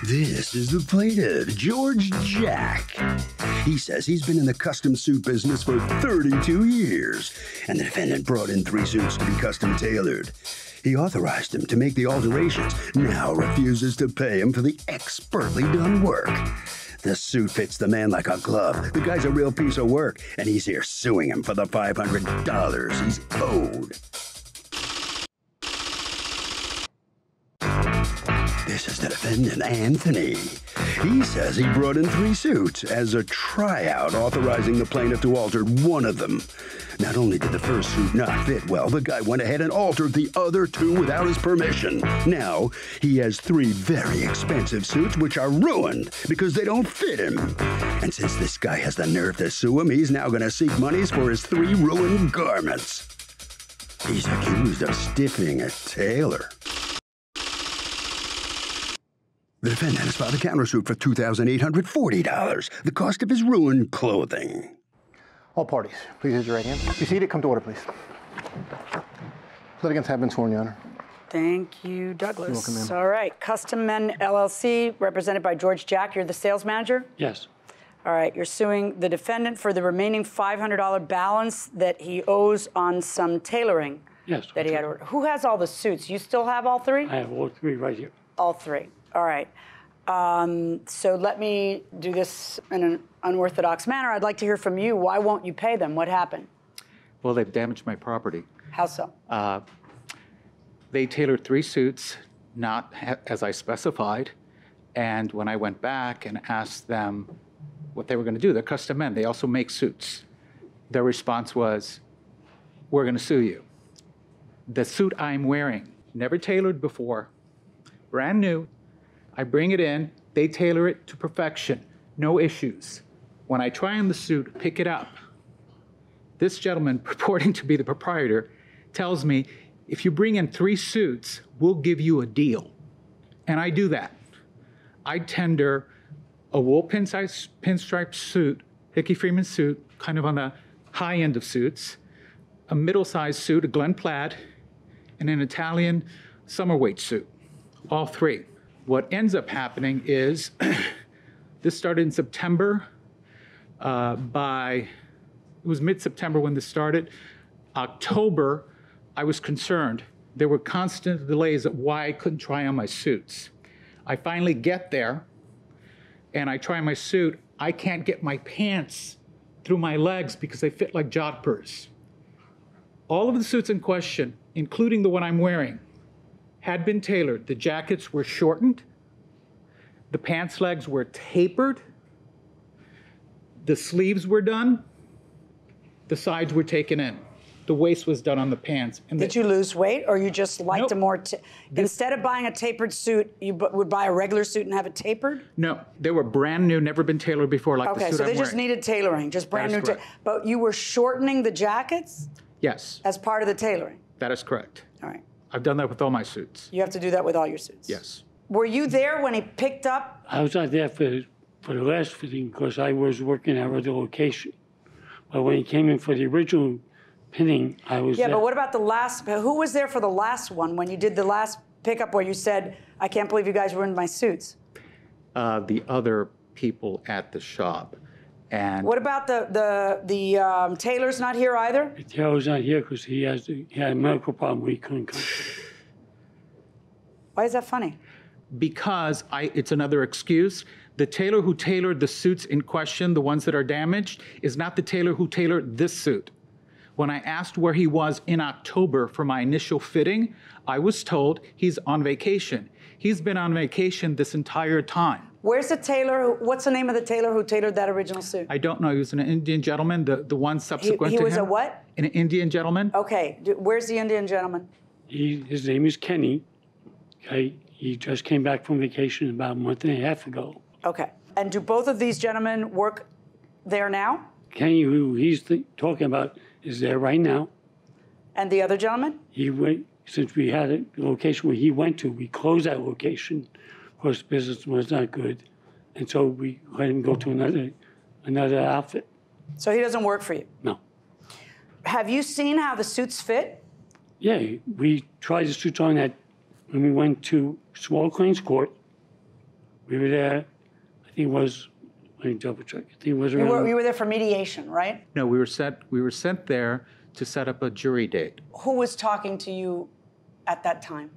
This is the plaintiff, George Jack. He says he's been in the custom suit business for 32 years, and the defendant brought in 3 suits to be custom tailored. He authorized him to make the alterations, now refuses to pay him for the expertly done work. The suit fits the man like a glove. The guy's a real piece of work, and he's here suing him for the $500 he's owed. This is the defendant, Anthony. He says he brought in 3 suits as a tryout, authorizing the plaintiff to alter one of them. Not only did the first suit not fit well, the guy went ahead and altered the other 2 without his permission. Now, he has 3 very expensive suits which are ruined because they don't fit him. And since this guy has the nerve to sue him, he's now going to seek monies for his 3 ruined garments. He's accused of stiffing a tailor. The defendant has filed a countersuit for $2,840, the cost of his ruined clothing. All parties, please raise your right hand. Be seated. Come to order, please. Litigants have been sworn, Your Honor. Thank you, Douglas. You're welcome, ma'am. All right, Custom Men LLC, represented by George Jack. You're the sales manager? Yes. All right, you're suing the defendant for the remaining $500 balance that he owes on some tailoring. Yes. That he had ordered. Who has all the suits? You still have all 3? I have all 3 right here. All 3. All right. So let me do this in an unorthodox manner. I'd like to hear from you. Why won't you pay them? What happened? Well, they've damaged my property. How so? They tailored 3 suits, not as I specified. And when I went back and asked them what they were going to do, they're custom men. They also make suits. Their response was, we're going to sue you. The suit I'm wearing, never tailored before, brand new. I bring it in, they tailor it to perfection, no issues. When I try on the suit, pick it up, this gentleman, purporting to be the proprietor, tells me, if you bring in 3 suits, we'll give you a deal. And I do that. I tender a wool pinstripe suit, Hickey Freeman suit, kind of on the high end of suits, a middle-sized suit, a Glen Plaid, and an Italian summer weight suit, all 3. What ends up happening is, this started in September. It was mid-September when this started. October, I was concerned. There were constant delays of why I couldn't try on my suits. I finally get there, and I try my suit. I can't get my pants through my legs because they fit like jodhpurs. All of the suits in question, including the one I'm wearing, had been tailored. The jackets were shortened. The pants legs were tapered. The sleeves were done. The sides were taken in. The waist was done on the pants. And Did you lose weight, or you just liked Nope. a more... Instead of buying a tapered suit, you would buy a regular suit and have it tapered? No, they were brand new, never been tailored before like the Okay, suit so I'm they just wearing. needed tailoring, just brand That new. is correct. But you were shortening the jackets Yes, as part of the tailoring? that is correct. All right. I've done that with all my suits. You have to do that with all your suits? Yes. Were you there when he picked up? I was not there for the last fitting because I was working at the location. But when he came in for the original pinning, I was Yeah, there. but what about the last? Who was there for the last one when you did the last pickup where you said, I can't believe you guys ruined my suits? The other people at the shop. And What about the tailor's not here either? The Tailor's not here because he had a medical problem where he couldn't come. Why is that funny? because it's another excuse. The tailor who tailored the suits in question, the ones that are damaged, is not the tailor who tailored this suit. When I asked where he was in October for my initial fitting, I was told he's on vacation. He's been on vacation this entire time. Where's the tailor? What's the name of the tailor who tailored that original suit? I don't know. He was an Indian gentleman, the one subsequent to him. He was a what? An Indian gentleman. Okay. Where's the Indian gentleman? His name is Kenny. Okay. He just came back from vacation about a month and a half ago. Okay. And do both of these gentlemen work there now? Kenny, who he's talking about, is there right now. And the other gentleman? He went, since we had a location where he went to, we closed that location because business was not good. And so we let him go to another outfit. So he doesn't work for you? No. Have you seen how the suits fit? Yeah, we tried the suits on that when we went to Small Claims Court. We were there, I think it was, let me double check. I think it was You around. were there for mediation, right? No, we were sent there to set up a jury date. Who was talking to you at that time?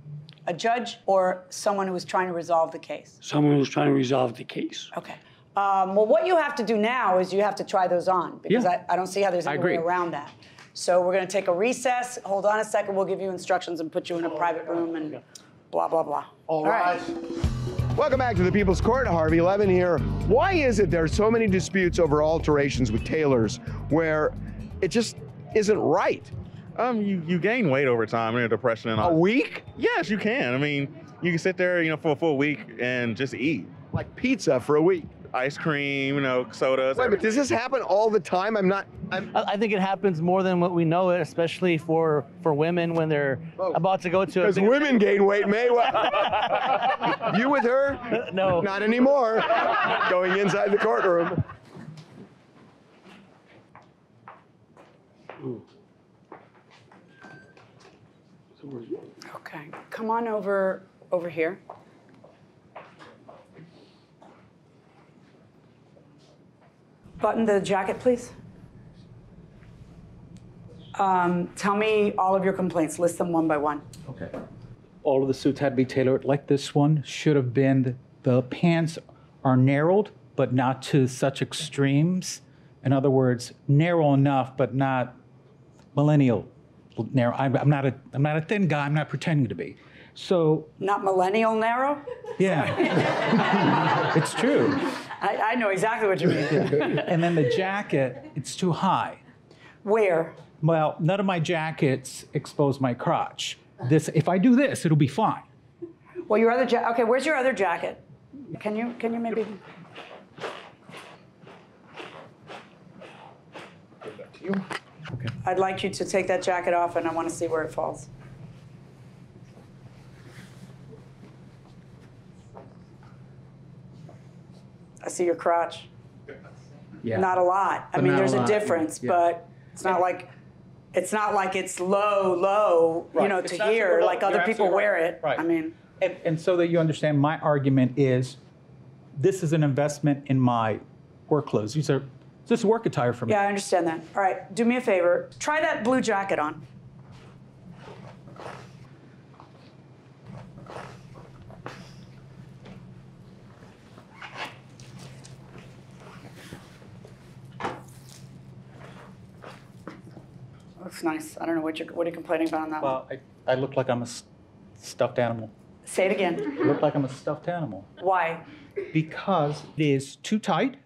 A judge or someone who was trying to resolve the case? Someone was trying to resolve the case. Okay. Well, what you have to do now is you have to try those on because Yeah. I don't see how there's I any way agree. around that. So we're going to take a recess. Hold on a second. We'll give you instructions and put you in a private room and blah, blah, blah. All rise. Welcome back to the People's Court. Harvey Levin here. Why is it there are so many disputes over alterations with tailors where it just isn't right? You gain weight over time, depression and all. A week? Yes, you can. I mean, you can sit there, for a full week and just eat. Like pizza for a week. Ice cream, sodas. Wait, but does this happen all the time? I think it happens more than what we know it, especially for women when they're about to go to a Because bigger- women gain weight, May. You with her? No. Not anymore. Going inside the courtroom. Okay. Come on over here. Button the jacket, please. Tell me all of your complaints. List them one by one. Okay. All of the suits had to be tailored like this one. Should have been, the pants are narrowed, but not to such extremes. In other words, narrow enough, but not millennial narrow. I'm not a thin guy. I'm not pretending to be. So Not millennial narrow? yeah, it's true. I know exactly what you mean. And then the jacket, it's too high. Where? Well, none of my jackets expose my crotch. If I do this, it'll be fine. Well, your other jacket. Okay, where's your other jacket? Can you maybe? Okay. I'd like you to take that jacket off, and I want to see where it falls. I see your crotch. Yeah. Not a lot. I But mean, not there's a a lot, difference, yeah. but it's not like it's low, Right. to It's not here, super low. like other You're people absolutely wear right. it. Right. I mean, And so that you understand, my argument is, this is an investment in my work clothes. This is work attire for me. yeah, I understand that. All right, do me a favor. Try that blue jacket on. Looks nice. I don't know what are you complaining about on that one. Well, I look like I'm a stuffed animal. Say it again. I look like I'm a stuffed animal. Why? Because it is too tight.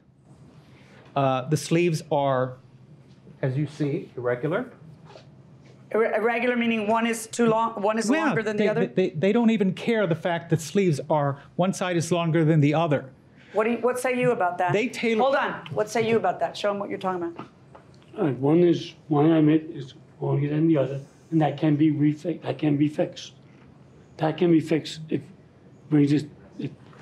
The sleeves are, as you see, irregular. Irregular meaning one is too long, one is longer than the other? They don't even care the fact that sleeves are, one side is longer than the other. What say you about that? They tailor- Hold on. What say you about that? Show them what you're talking about. One element is longer than the other, and that can be That can be fixed. That can be fixed if brings it.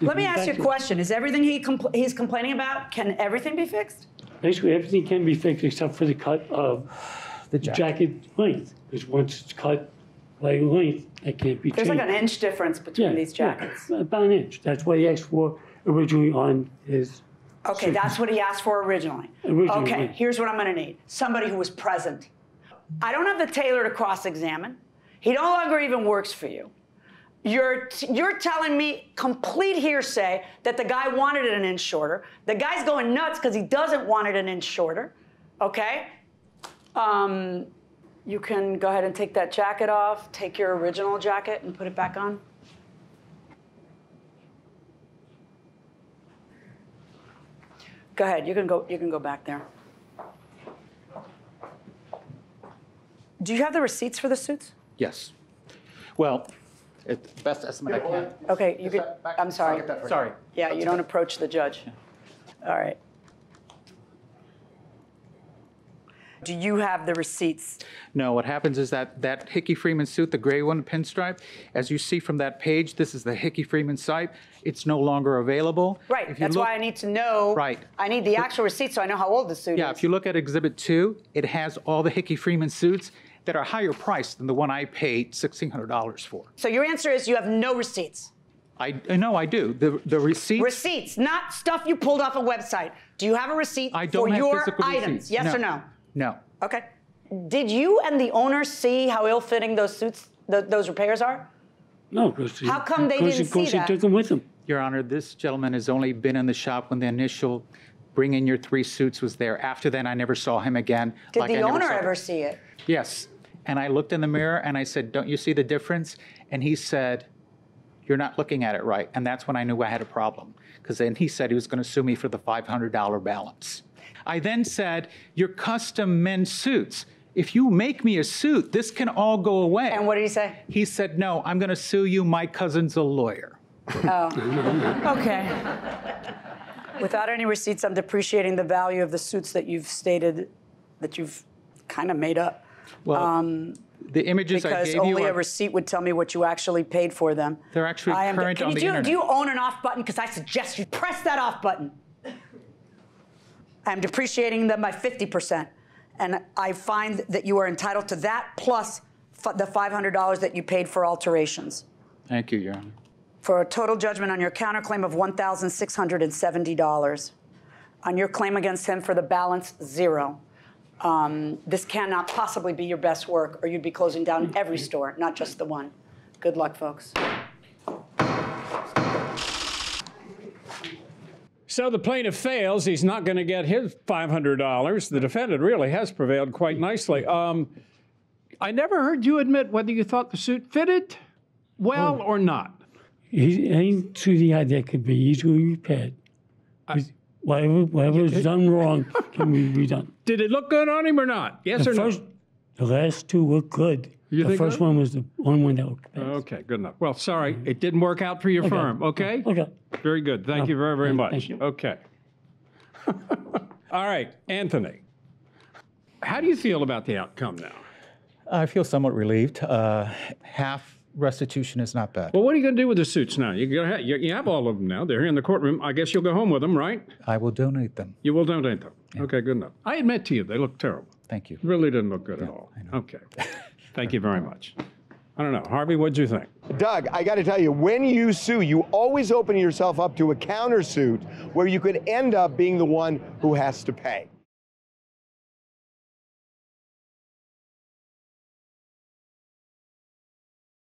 Let me ask you a question. Is everything he's complaining about, can everything be fixed? Basically, everything can be fixed except for the cut of The jacket length. Because once it's cut leg length, that can't be There's changed. like an inch difference between these jackets. Yeah, about an inch. That's what he asked for originally on his. Okay, suit. that's what he asked for originally. Originally, Okay, yeah. here's what I'm gonna need. Somebody who was present. I don't have the tailor to cross-examine. He no longer even works for you. You're telling me complete hearsay that the guy wanted it an inch shorter. The guy's going nuts because he doesn't want it an inch shorter, okay? You can go ahead and take that jacket off, take your original jacket and put it back on. Go ahead, you can go back there. Do you have the receipts for the suits? Yes. Well, it's the best estimate I can. Okay, you could, I'm sorry. Sorry. Yeah, you don't approach the judge. All right. Do you have the receipts? No, what happens is that Hickey Freeman suit, the gray one, pinstripe, as you see from that page, this is the Hickey Freeman site. It's no longer available. Right, If you that's look- why I need to know. Right. I need the actual receipt so I know how old the suit Yeah, is. if you look at Exhibit 2, it has all the Hickey Freeman suits that are higher priced than the one I paid $1,600 for. So your answer is you have no receipts. No, I do. The receipts. Receipts, not stuff you pulled off a website. Do you have a receipt I don't for have your physical items? receipts. Yes No. or no? No. Okay. Did you and the owner see how ill-fitting those suits, those repairs are? No, because How come they didn't see he that? took them with him. Your Honor, this gentleman has only been in the shop when the initial bring in your 3 suits was there. After that, I never saw him again. Did I the never owner saw him. ever see it? Yes. And I looked in the mirror and I said, don't you see the difference? And he said, you're not looking at it right. And that's when I knew I had a problem. Because then he said he was going to sue me for the $500 balance. I then said, you're custom men's suits. If you make me a suit, this can all go away. And what did he say? He said, no, I'm going to sue you. My cousin's a lawyer. Oh. Okay. Without any receipts, I'm depreciating the value of the suits that you've stated that you've kind of made up. Well, the images I Because gave you only a are, receipt would tell me what you actually paid for them. they're actually current on the internet. Do you own an off button? Because I suggest you press that off button. I'm depreciating them by 50%. And I find that you are entitled to that plus the $500 that you paid for alterations. Thank you, Your Honor. For a total judgment on your counterclaim of $1,670. On your claim against him for the balance, $0. This cannot possibly be your best work, or you'd be closing down every store, not just the one. Good luck, folks. So the plaintiff fails. He's not going to get his $500. The defendant really has prevailed quite nicely. I never heard you admit whether you thought the suit fitted well or not. Any suit he had that could be easily repaired. Whatever was done wrong can be redone. Did it look good on him or not? Yes or no? The last 2 looked good. You The think first so? one was the only one that looked bad. Okay, good enough. Well, sorry, it didn't work out for your firm, okay? Okay. Very good. Thank you very, very much. Thank you. Okay. All right, Anthony. How do you feel about the outcome now? I feel somewhat relieved. Half restitution is not bad. Well, what are you going to do with the suits now? You have all of them now. They're here in the courtroom. I guess you'll go home with them, right? I will donate them. You will donate them. Yeah. Okay, good enough. I admit to you, they look terrible. Thank you. Really didn't look good at all. I know. Okay. Thank you very much. I don't know. Harvey, what'd you think? Doug, I got to tell you, when you sue, you always open yourself up to a countersuit where you could end up being the one who has to pay.